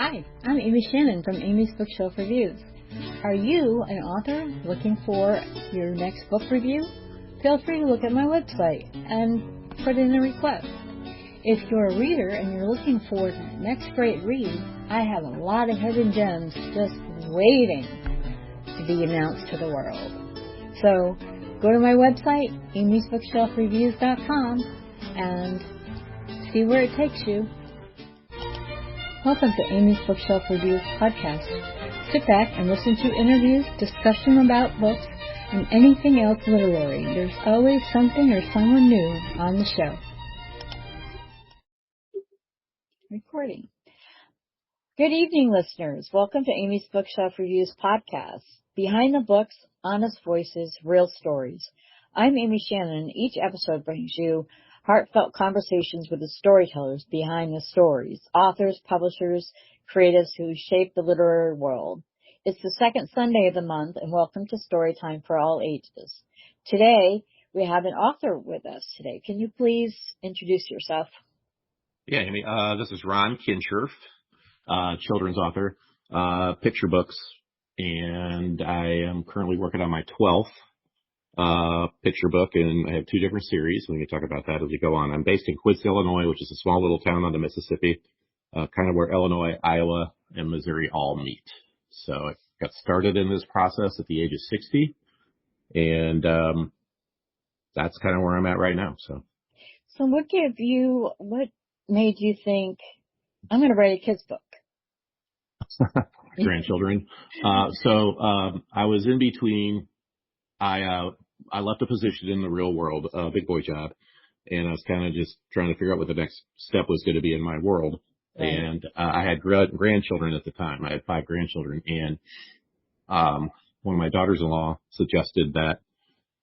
Hi, I'm Amy Shannon from Amy's Bookshelf Reviews. Are you an author looking for your next book review? Feel free to look at my website and put in a request. If you're a reader and you're looking for the next great read, I have a lot of hidden gems just waiting to be announced to the world. So go to my website, amysbookshelfreviews.com, and see where it takes you. Welcome to Amy's Bookshelf Reviews podcast. Sit back and listen to interviews, discussion about books, and anything else literary. There's always something or someone new on the show. Recording. Good evening, listeners. Welcome to Amy's Bookshelf Reviews podcast. Behind the books, honest voices, real stories. I'm Amy Shannon, and each episode brings you heartfelt conversations with the storytellers behind the stories, authors, publishers, creatives who shape the literary world. It's the second Sunday of the month, and welcome to Storytime for all ages. Today, we have an author with us today. Can you please introduce yourself? Yeah, Amy, this is Ron Kinscherf, children's author, picture books, and I am currently working on my 12th picture book, and I have two different series. We can talk about that as we go on. I'm based in Quincy, Illinois, which is a small little town on the Mississippi, kind of where Illinois, Iowa, and Missouri all meet. So I got started in this process at the age of 60, and that's kind of where I'm at right now. So what made you think, I'm going to write a kid's book? Grandchildren. So I was in between. I left a position in the real world, a big boy job, and I was kind of just trying to figure out what the next step was going to be in my world. Right. And I had grandchildren at the time. I had 5 grandchildren, and one of my daughters-in-law suggested that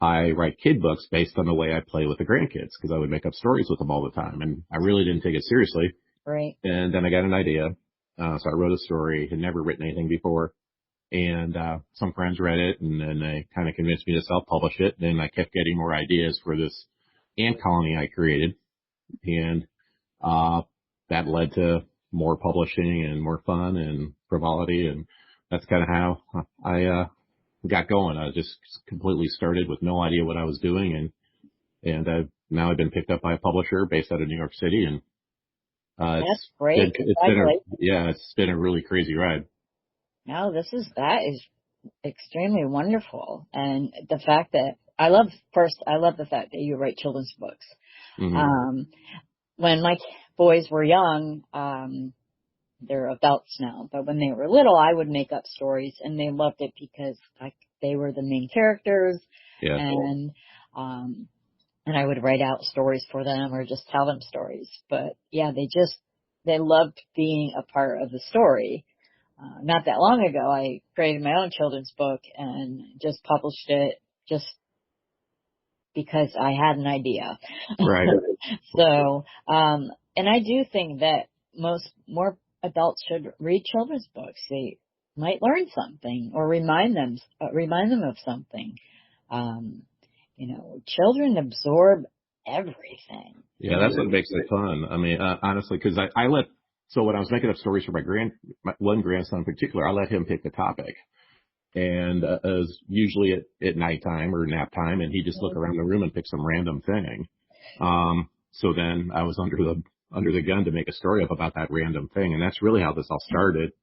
I write kid books based on the way I play with the grandkids, because I would make up stories with them all the time, and I really didn't take it seriously. Right. And then I got an idea, so I wrote a story. Had never written anything before. And some friends read it, and then they kind of convinced me to self-publish it. Then I kept getting more ideas for this ant colony I created, and that led to more publishing and more fun and frivolity, and that's kind of how I got going. I just completely started with no idea what I was doing, and now I've been picked up by a publisher based out of New York City, and that's great. It's been a really crazy ride. No, that is extremely wonderful. And the fact that I love the fact that you write children's books. Mm-hmm. When my boys were young, they're adults now, but when they were little, I would make up stories, and they loved it because they were the main characters. Yeah. And I would write out stories for them or just tell them stories. But yeah, they loved being a part of the story. Not that long ago, I created my own children's book and just published it just because I had an idea. Right. So, and I do think that more adults should read children's books. They might learn something or remind them of something. Children absorb everything. Yeah, that's what makes it fun. I mean, honestly, because so when I was making up stories for my one grandson in particular, I let him pick the topic. And it was usually at nighttime or nap time, and he'd just look around the room and pick some random thing. So then I was under the gun to make a story up about that random thing. And that's really how this all started.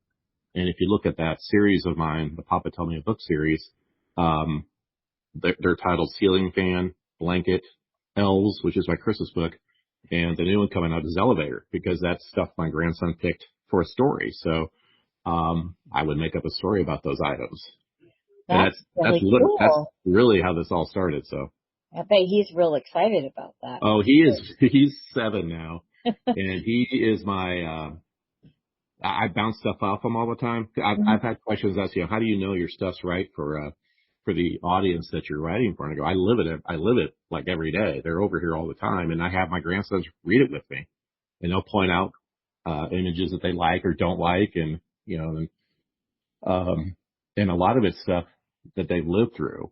And if you look at that series of mine, the Papa Tell Me a Book series, they're titled Ceiling Fan, Blanket, Elves, which is my Christmas book. And the new one coming out is Elevator, because that's stuff my grandson picked for a story. So I would make up a story about those items. That's cool. That's really how this all started. So I bet he's real excited about that. Oh, he's 7 now. And he is my, I bounce stuff off him all the time. I've had questions as to, how do you know your stuff's right for the audience that you're writing for? And I go, I live it like every day. They're over here all the time. And I have my grandsons read it with me, and they'll point out, images that they like or don't like. And, and a lot of it's stuff that they've lived through,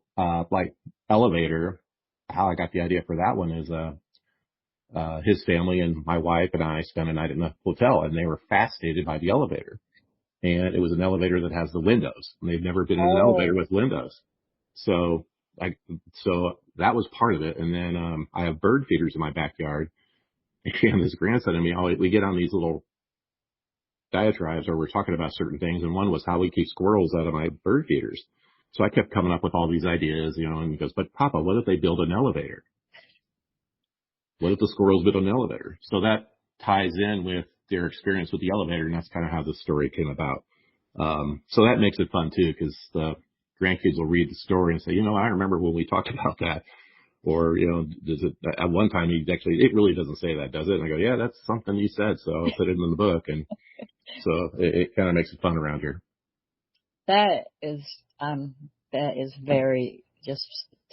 like Elevator. How I got the idea for that one is, his family and my wife and I spent a night in the hotel, and they were fascinated by the elevator. and it was an elevator that has the windows, and they've never been in an elevator Oh, with windows. So so that was part of it. And then, I have bird feeders in my backyard, and this grandson and me, we get on these little diatribes where we're talking about certain things. And one was how we keep squirrels out of my bird feeders. So I kept coming up with all these ideas, and he goes, but Papa, what if they build an elevator? What if the squirrels build an elevator? So that ties in with their experience with the elevator, and that's kind of how the story came about. So that makes it fun too, because the grandkids will read the story and say, I remember when we talked about that. Or, does it, at one time it really doesn't say that, does it? And I go, yeah, that's something you said. So I'll put it in the book. And so it kind of makes it fun around here. that is, that is very, just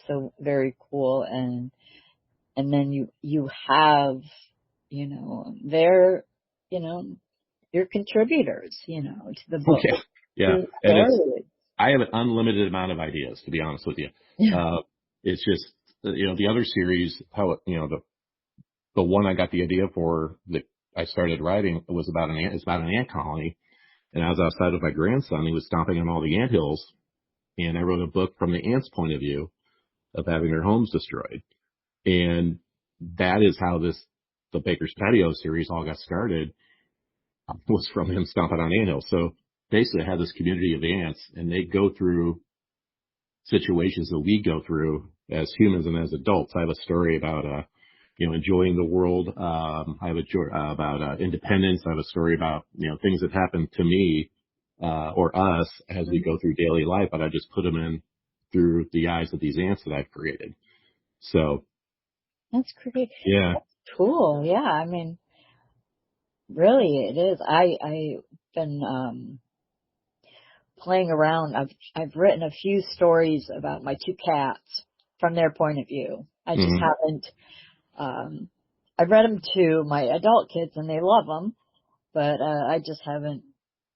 so very cool. And then you have, they're, your contributors, to the book. Yeah. Yeah. To the And story. I have an unlimited amount of ideas, to be honest with you. Yeah. It's just, the other series, the one I got the idea for that I started writing was it's about an ant colony. And I was outside with my grandson. He was stomping on all the ant hills. And I wrote a book from the ants' point of view of having their homes destroyed. And that is how the Baker's Patio series all got started, was from him stomping on anthills. So basically I had this community of ants, and they go through situations that we go through as humans and as adults. I have a story about, enjoying the world. I have about independence. I have a story about, things that happen to me, or us as we go through daily life, but I just put them in through the eyes of these ants that I've created. So That's great. yeah. That's cool. Yeah. I mean, really it is. I've been, playing around. I've written a few stories about my two cats from their point of view. I just Mm-hmm. haven't, I've read them to my adult kids and they love them, but, I just haven't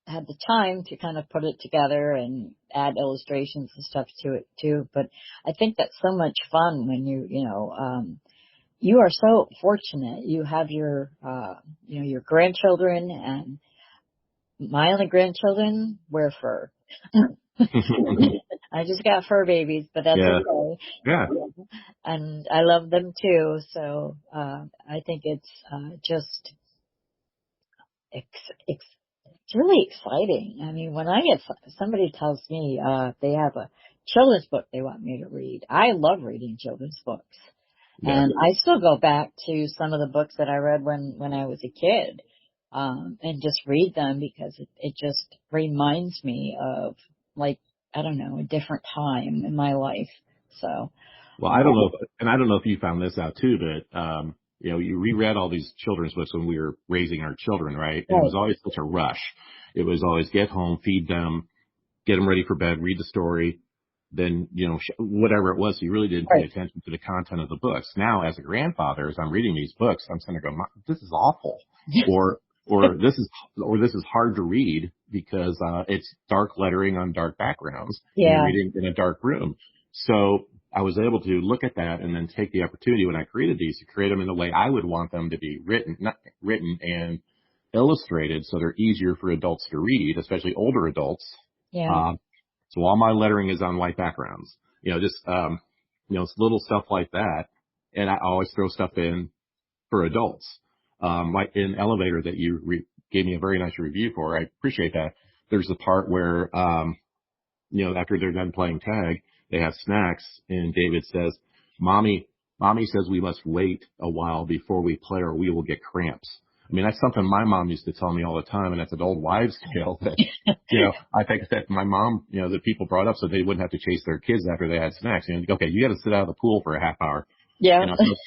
had the time to kind of put it together and add illustrations and stuff to it too. But I think that's so much fun when you are so fortunate. You have your, your grandchildren, and my only grandchildren wear fur. I just got fur babies, but that's Yeah. okay. Yeah. And I love them too. So, I think it's, just, it's really exciting. I mean, when I get, somebody tells me, they have a children's book they want me to read, I love reading children's books. Yeah. And I still go back to some of the books that I read when I was a kid, and just read them because it just reminds me of, like, I don't know, a different time in my life. So, Well, I don't know, and I don't know if you found this out too, but, you reread all these children's books when we were raising our children, right? And it was right, always such a rush. It was always get home, feed them, get them ready for bed, read the story, then, whatever it was. So you really didn't pay right. attention to the content of the books. Now, as a grandfather, as I'm reading these books, I'm sitting there going, this is awful. Or, or this is hard to read because, it's dark lettering on dark backgrounds and you're Yeah, reading in a dark room. So I was able to look at that and then take the opportunity when I created these to create them in the way I would want them to be written and illustrated, so they're easier for adults to read, especially older adults. yeah. Um, so all my lettering is on white backgrounds, it's little stuff like that. And I always throw stuff in for adults. Like in Elevator that you gave me a very nice review for. I appreciate that. There's the part where, after they're done playing tag, they have snacks, and David says, mommy says we must wait a while before we play or we will get cramps. I mean, that's something my mom used to tell me all the time, and that's an old wives' tale that, I think that my mom, that people brought up so they wouldn't have to chase their kids after they had snacks. Okay, you got to sit out of the pool for a half hour. Yeah.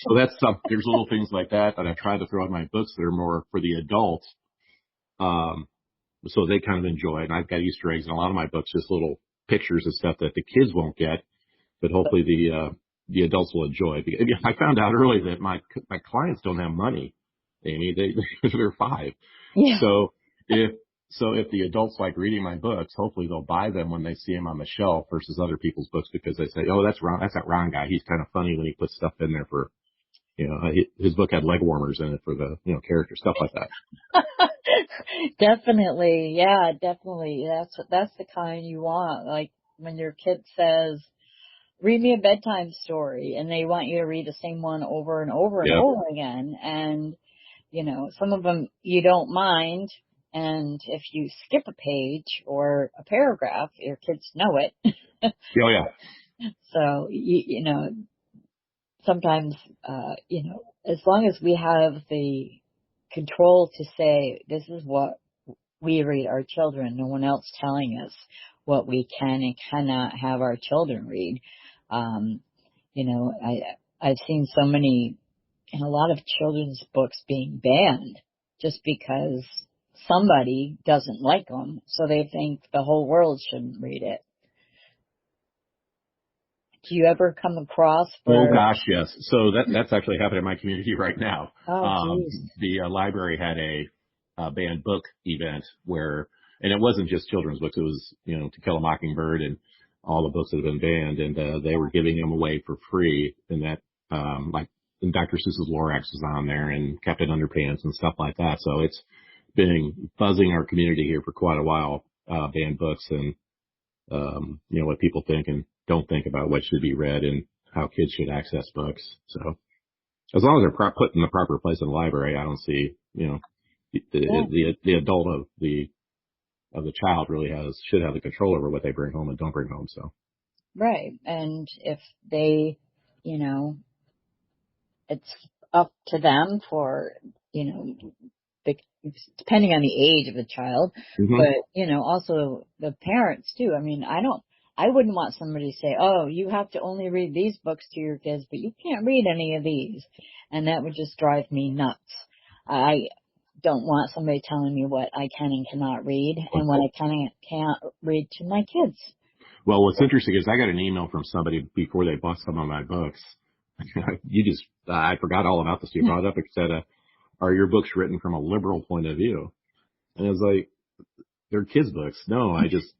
So that's there's little things like that I try to throw in my books that are more for the adults. So they kind of enjoy it. And I've got Easter eggs in a lot of my books, just little pictures of stuff that the kids won't get, but hopefully the adults will enjoy. I found out early that my clients don't have money, Amy. They're 5. Yeah. So if the adults like reading my books, hopefully they'll buy them when they see them on the shelf versus other people's books, because they say, oh, that's Ron. That's that Ron guy. He's kind of funny when he puts stuff in there for You know, his book had leg warmers in it for the, you know, character, stuff like that. Definitely. Yeah, definitely. That's the kind you want. Like when your kid says, read me a bedtime story, and they want you to read the same one over and over and Yep. over again. And, you know, some of them you don't mind. And if you skip a page or a paragraph, your kids know it. Oh yeah. So, you know, sometimes, you know, as long as we have the control to say, this is what we read our children, no one else telling us what we can and cannot have our children read. You know, I've seen so many, and a lot of children's books being banned just because somebody doesn't like them, so they think the whole world shouldn't read it. Do you ever come across Oh where, gosh, yes. So that's actually happening in my community right now. oh geez, The library had a banned book event where, and it wasn't just children's books. It was, you know, To Kill a Mockingbird and all the books that have been banned, and they were giving them away for free. And that, like, and Dr. Seuss's Lorax was on there, and Captain Underpants and stuff like that. So it's been buzzing our community here for quite a while. Banned books and you know, what people think and don't think about what should be read and how kids should access books. So as long as they're put in the proper place in the library, I don't see, you know, yeah, the adult of the child really should have the control over what they bring home and don't bring home. So right. And if they, you know, it's up to them for, you know, depending on the age of the child, hmm but, you know, also the parents too. I mean, I wouldn't want somebody to say, oh, you have to only read these books to your kids, but you can't read any of these. And that would just drive me nuts. I don't want somebody telling me what I can and cannot read and what I can and can't read to my kids. well, what's interesting is I got an email from somebody before they bought some of my books. I forgot all about this. You brought it up. It said, are your books written from a liberal point of view? And I was like, they're kids' books. No, I just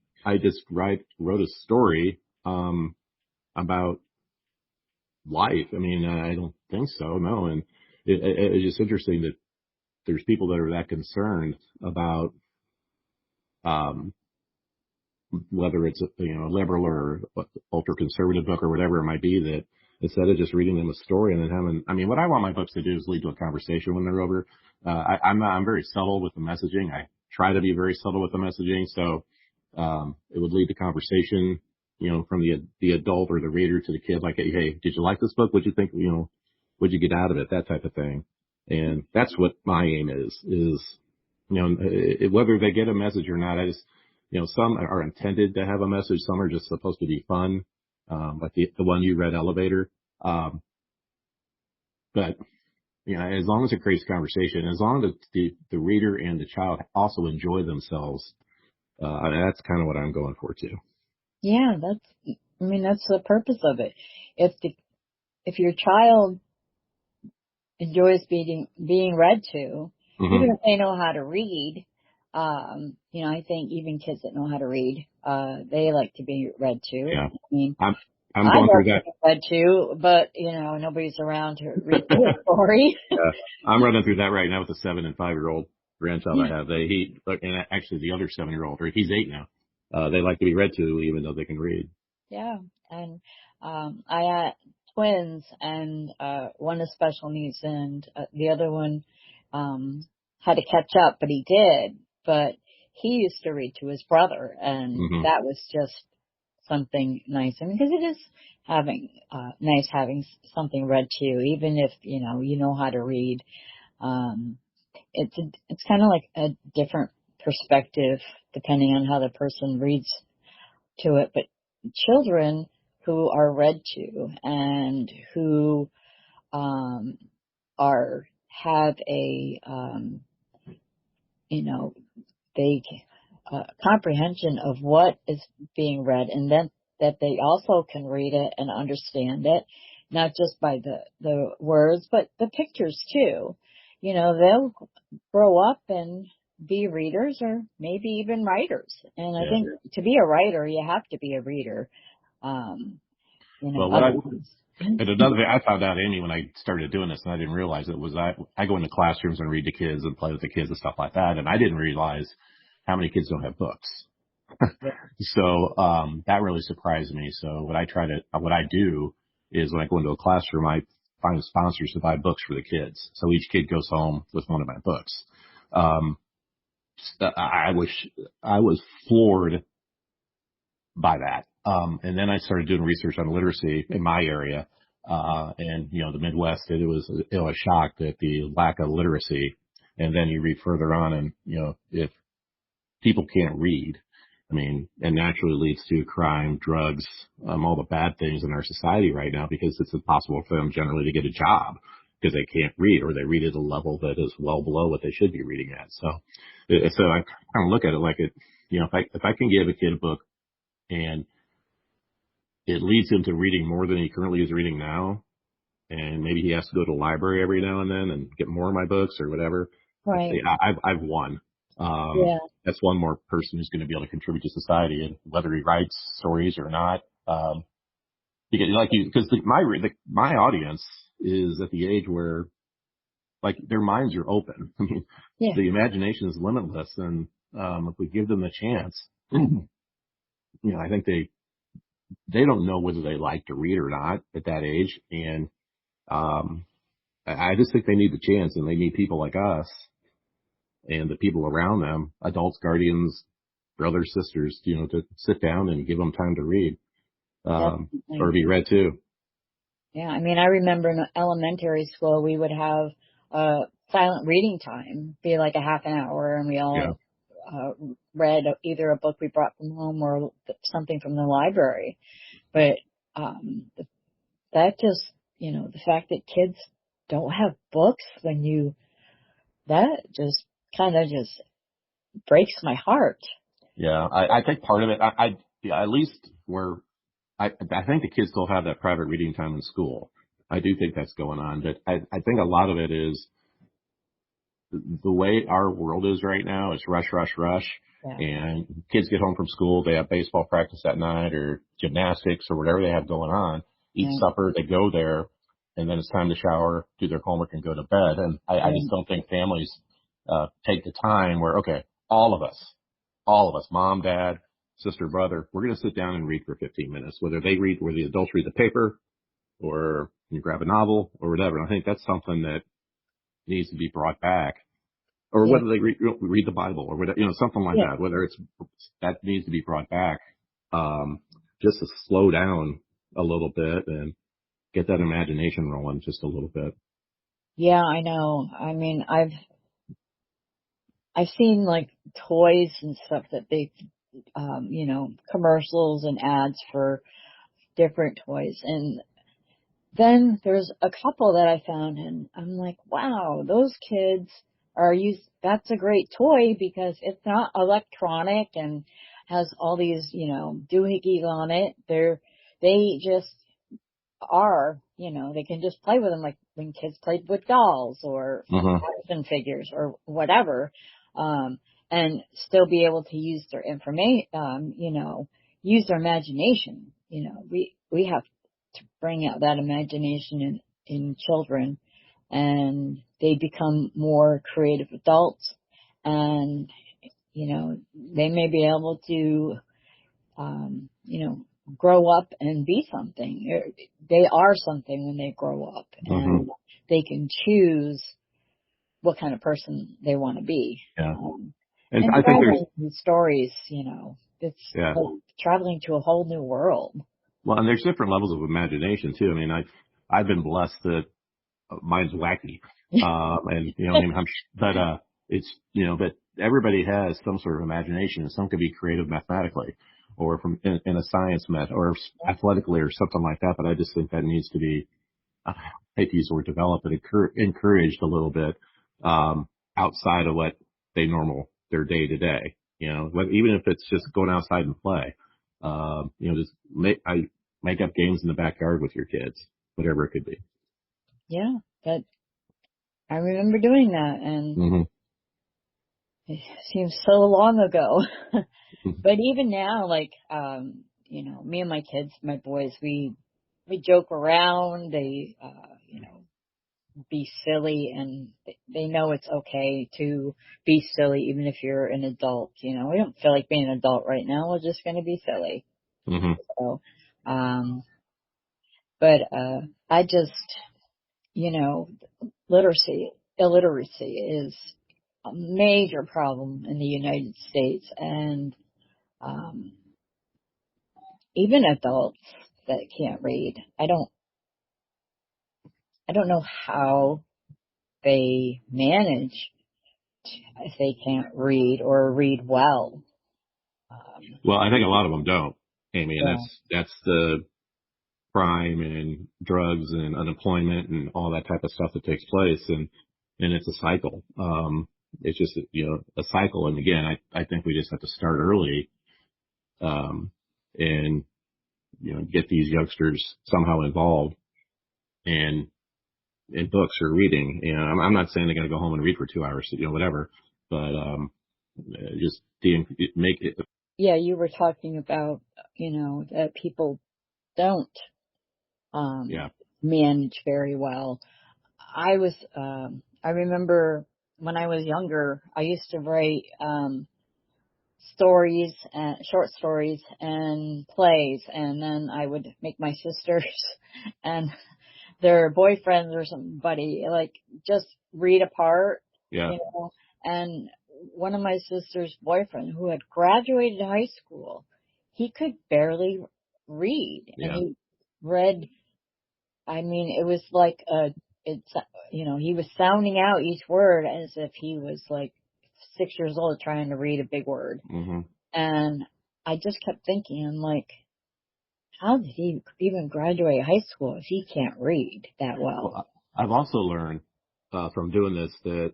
wrote a story, about life. I mean, I don't think so. No. And it's just interesting that there's people that are that concerned about, um, whether it's a, you know, a liberal or ultra conservative book or whatever it might be, that instead of just reading them a story and then having, I mean, what I want my books to do is lead to a conversation when they're over. I'm very subtle with the messaging. I try to be very subtle with the messaging. So, it would lead to conversation, you know, from the adult or the reader to the kid, like, hey, did you like this book? What'd you think? You know, what'd you get out of it? That type of thing. And that's what my aim is, you know, whether they get a message or not. I just, you know, some are intended to have a message. Some are just supposed to be fun. Like the one you read, Elevator. But, you know, as long as it creates conversation, as long as the reader and the child also enjoy themselves, that's kind of what I'm going for too. Yeah, I mean, that's the purpose of it. If your child enjoys being read to, even Mm-hmm. if they know how to read, you know, I think even kids that know how to read, they like to be read to. Yeah. I mean, I'm I going through love to that. be read to, but, you know, nobody's around to read me a story. Yeah. I'm running through that right now with a 7 and 5-year-old grandchild Yeah. I have. And actually the other 7-year-old, or he's 8 now. They like to be read to even though they can read. Yeah. And, I had twins, and, one is special needs, and the other one, had to catch up, but he did. But he used to read to his brother, and Mm-hmm. that was just something nice. I mean, because it is nice having something read to you, even if, you know how to read. Um, it's kind of like a different perspective depending on how the person reads to it. But children who are read to and who um, have a you know they comprehension of what is being read, and then that they also can read it and understand it, not just by the words, but the pictures too. You know, they'll grow up and be readers or maybe even writers. And I Yeah. think to be a writer, you have to be a reader. Um, Well, Otherwise. And another thing I found out, Amy, when I started doing this, and I didn't realize it, was I go into classrooms and read to kids and play with the kids and stuff like that, and I didn't realize how many kids don't have books. Yeah. So that really surprised me. So what I do is when I go into a classroom, I find sponsors to buy books for the kids. So each kid goes home with one of my books. Um, I was floored by that. And then I started doing research on literacy in my area. And the Midwest, it was shocked at the lack of literacy. And then you read further on and, if people can't read, I mean, it naturally leads to crime, drugs, all the bad things in our society right now because it's impossible for them generally to get a job because they can't read or they read at a level that is well below what they should be reading at. So I kind of look at it like if I can give a kid a book and it leads him to reading more than he currently is reading now, and maybe he has to go to the library every now and then and get more of my books or whatever, Right. I've won. Yeah. That's one more person who's going to be able to contribute to society, and whether he writes stories or not. Because my audience is at the age where like their minds are open. I mean, Yeah. the imagination is limitless, and if we give them the chance, I think they don't know whether they like to read or not at that age, and I just think they need the chance, and they need people like us and the people around them, adults, guardians, brothers, sisters, to sit down and give them time to read, or Definitely. be read to. Yeah. I mean, I remember in elementary school, we would have silent reading time, be like a half an hour, and we Yeah. all read either a book we brought from home or something from the library. But that just, the fact that kids don't have books that just kind of just breaks my heart. Yeah. I think part of it, at least where I think the kids still have that private reading time in school. I do think that's going on, but I think a lot of it is the way our world is right now. It's rush, rush, rush. Yeah. And kids get home from school, they have baseball practice that night or gymnastics or whatever they have going on, eat Yeah. supper, they go there, and then it's time to shower, do their homework, and go to bed. And I just don't think families take the time where, okay, all of us, mom, dad, sister, brother, we're going to sit down and read for 15 minutes, whether the adults read the paper or you grab a novel or whatever. And I think that's something that needs to be brought back, or Yeah. whether they read the Bible or whatever, something like Yeah. that, that needs to be brought back, just to slow down a little bit and get that imagination rolling just a little bit. Yeah, I know. I mean, I've seen like toys and stuff that they, commercials and ads for different toys. And then there's a couple that I found and I'm like, wow, those kids that's a great toy because it's not electronic and has all these, doohickeys on it. They just they can just play with them like when kids played with dolls or Mm-hmm. action figures or whatever, and still be able to use their use their imagination. We have to bring out that imagination in children, and they become more creative adults, and they may be able to grow up and be something. They are something when they grow up, Mm-hmm. and they can choose what kind of person they want to be. Yeah. And And I think traveling through stories, it's yeah. like traveling to a whole new world. Well, and there's different levels of imagination too. I mean, I've been blessed that mine's wacky. And I mean, it's, but everybody has some sort of imagination, and some could be creative mathematically or in a science or athletically or something like that. But I just think that needs to be, I hate to use the word developed, but encouraged a little bit, outside of what their day to day, even if it's just going outside and play, just make up games in the backyard with your kids, whatever it could be. Yeah, that I remember doing that, and Mm-hmm. it seems so long ago. But even now, like, me and my kids, my boys, we joke around. They, be silly, and they know it's okay to be silly even if you're an adult. We don't feel like being an adult right now. We're just going to be silly. Mm-hmm. So, but I just, illiteracy is a major problem in the United States, and even adults that can't read. I don't know how they manage if they can't read or read well. Well, I think a lot of them don't, Amy, and Yeah. that's the crime and drugs and unemployment and all that type of stuff that takes place, and it's a cycle. It's just a cycle, and again, I think we just have to start early, and get these youngsters somehow involved in books or reading. I'm not saying they're going to go home and read for 2 hours, whatever, but just make it. Yeah, you were talking about, that people don't manage very well. I remember when I was younger, I used to write stories, short stories and plays, and then I would make my sisters and their boyfriends or somebody just read a part, Yeah. And one of my sister's boyfriend, who had graduated high school, he could barely read, and he read. I mean, it was like he was sounding out each word as if he was like 6 years old trying to read a big word. Mm-hmm. And I just kept thinking, I'm like, how did he even graduate high school if he can't read that well? I've also learned from doing this that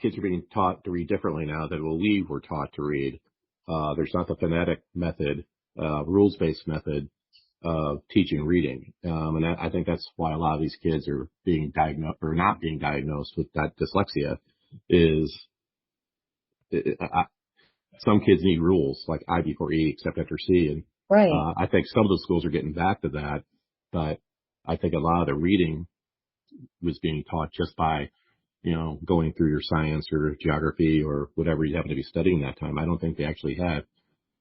kids are being taught to read differently now than we were taught to read. There's not the phonetic method, rules-based method of teaching reading. And I think that's why a lot of these kids are being diagnosed or not being diagnosed with that dyslexia is some kids need rules like I before E except after C. And right. I think some of the schools are getting back to that, but I think a lot of the reading was being taught just by, going through your science or geography or whatever you happen to be studying that time. I don't think they actually had,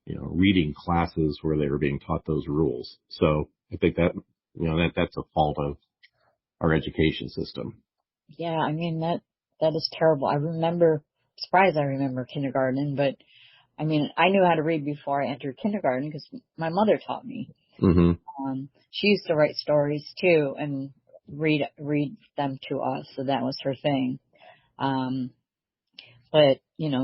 reading classes where they were being taught those rules. So I think that, that's a fault of our education system. Yeah, I mean, that is terrible. Surprised I remember kindergarten, but I mean, I knew how to read before I entered kindergarten because my mother taught me. Mm-hmm. She used to write stories too and read them to us, so that was her thing. But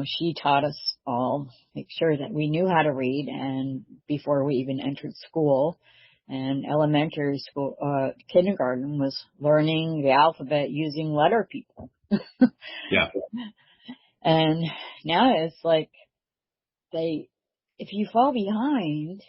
she taught us all, make sure that we knew how to read, and before we even entered school. And elementary school, kindergarten was learning the alphabet using letter people. Yeah. And now it's like if you fall behind,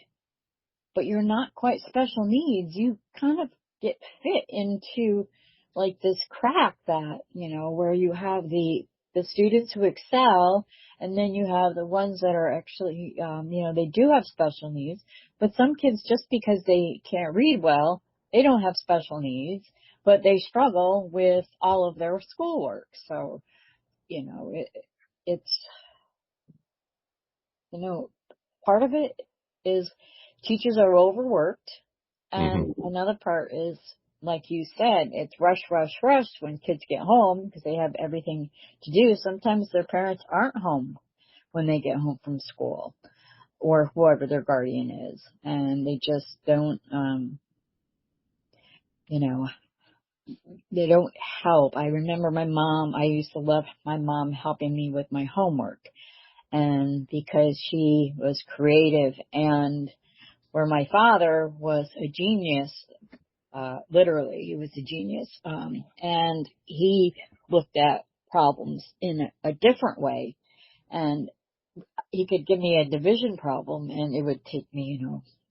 but you're not quite special needs, you kind of get fit into like this crack that, where you have the students who excel, and then you have the ones that are actually, they do have special needs, but some kids, just because they can't read well, they don't have special needs, but they struggle with all of their schoolwork. So, it's, part of it is teachers are overworked. And another part is, like you said, it's rush, rush, rush when kids get home because they have everything to do. Sometimes their parents aren't home when they get home from school, or whoever their guardian is. And they just don't, they don't help. I remember I used to love my mom helping me with my homework. And because she was creative, and where my father was a genius, literally, he was a genius, and he looked at problems in a different way, and he could give me a division problem, and it would take me,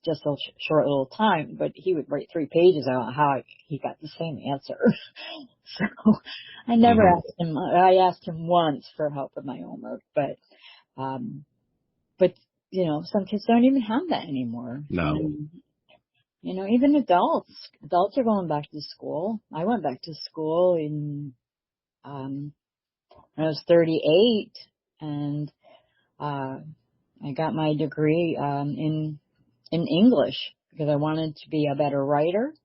just a short little time, but he would write 3 pages on how he got the same answer. So I never asked him. I asked him once for help with my homework, but some kids don't even have that anymore. No. even adults. Adults are going back to school. I went back to school in when I was 38, and I got my degree in English because I wanted to be a better writer,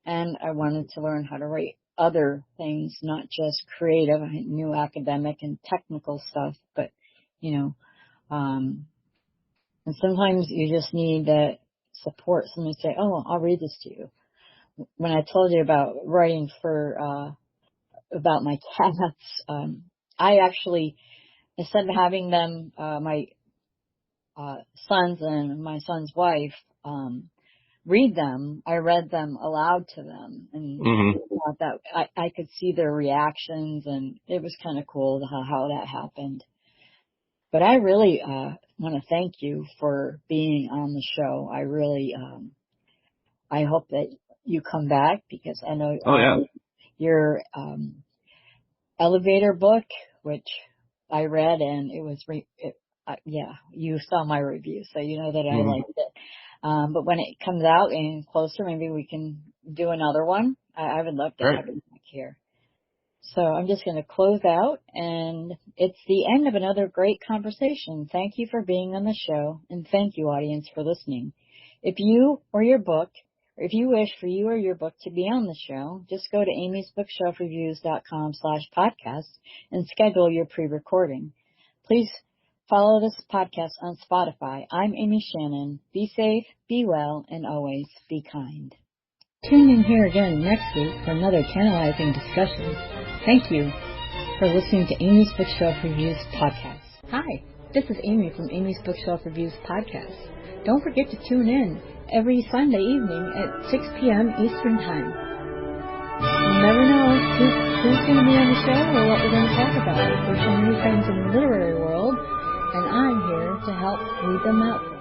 and I wanted to learn how to write other things, not just creative. I knew academic and technical stuff, but and sometimes you just need that support. Somebody say, "Oh, I'll read this to you." When I told you about writing for about my cats, I actually, instead of having them, my sons and my son's wife, read them, I read them aloud to them, and that I could see their reactions, and it was kind of cool how that happened. But I really want to thank you for being on the show. I really, I hope that you come back, because I know your elevator book, which I read, and it was, you saw my review, so you know that I liked it. But when it comes out and closer, maybe we can do another one. I would love to have you back here. So I'm just going to close out, and it's the end of another great conversation. Thank you for being on the show, and thank you, audience, for listening. If you or your book, or if you wish for you or your book to be on the show, just go to amysbookshelfreviews.com/podcast and schedule your pre-recording. Please follow this podcast on Spotify. I'm Amy Shannon. Be safe, be well, and always be kind. Tune in here again next week for another tantalizing discussion. Thank you for listening to Amy's Bookshelf Reviews podcast. Hi, this is Amy from Amy's Bookshelf Reviews podcast. Don't forget to tune in every Sunday evening at 6 p.m. Eastern Time. You never know who's going to be on the show or what we're going to talk about. There's some new things in the literary world, and I'm here to help weed them out.